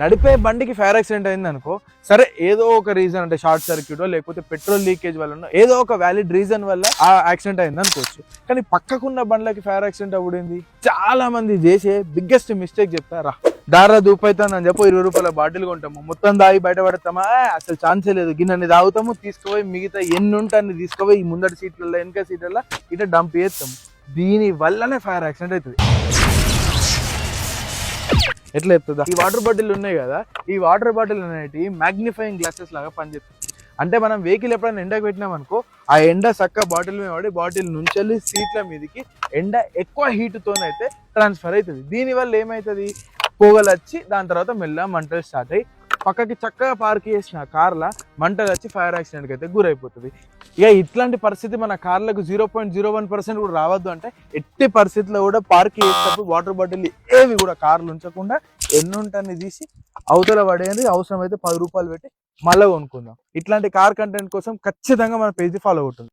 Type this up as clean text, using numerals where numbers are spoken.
నడిపే బండికి fire accident అయింది అనుకో, సరే ఏదో ఒక రీజన్ అంటే షార్ట్ సర్క్యూట్ లేకపోతే పెట్రోల్ లీకేజ్ వల్ల ఏదో ఒక వ్యాలిడ్ రీజన్ వల్ల ఆ యాక్సిడెంట్ అయింది అనుకోవచ్చు. కానీ పక్కకున్న బండ్లకి ఫైర్ యాక్సిడెంట్ అవ్వడింది. చాలా మంది చేసే బిగ్గెస్ట్ మిస్టేక్ చెప్తారా, దారా దూపైతుంది అని చెప్పి 20 రూపాయల బాటిల్ కొంటాము, మొత్తం దాగి బయటపడతామా, అసలు ఛాన్సే లేదు, గిన్నెని తాగుతాము, తీసుకుపోయి మిగతా ఎన్ని ఉంటే అన్ని తీసుకుపోయి ఈ ముందటి సీట్లలో వెనక సీట్లలో ఇట్లా డంప్ చేస్తాము. దీని వల్లనే ఫైర్ యాక్సిడెంట్ అవుతుంది. ఎట్లా చెప్తుందా, ఈ వాటర్ బాటిల్ ఉన్నాయి కదా, ఈ వాటర్ బాటిల్ అనేవి మ్యాగ్నిఫైయింగ్ గ్లాసెస్ లాగా పనిచేస్తుంది. అంటే మనం వెహికల్ ఎప్పుడైనా ఎండకు పెట్టినాం అనుకో, ఆ ఎండ చక్క బాటిల్ మీద పడి బాటిల్ నుంచి వెళ్ళి సీట్ల మీదకి ఎండ ఎక్కువ హీట్తోనైతే ట్రాన్స్ఫర్ అవుతుంది. దీనివల్ల ఏమవుతుంది, పొగలు వచ్చి దాని తర్వాత మెల్లగా మంటలు స్టార్ట్ అయ్యి పక్కకి చక్కగా పార్క్ చేసిన కార్ల మంటలు వచ్చి ఫైర్ యాక్సిడెంట్కి అయితే గురైపోతుంది. ఇక ఇట్లాంటి పరిస్థితి మన కార్లకు 0.01% కూడా రావద్దు అంటే ఎట్టి పరిస్థితుల్లో కూడా పార్క్ చేసేటప్పుడు వాటర్ బాటిల్ ఏవి కూడా కార్లు ఉంచకుండా ఎన్నుంటని తీసి అవతల పడేది, అవసరం అయితే 10 రూపాయలు పెట్టి మళ్ళీ కొనుక్కుందాం. ఇట్లాంటి కార్ కంటెంట్ కోసం ఖచ్చితంగా మన పేజ్ ఫాలో అవుతుంది.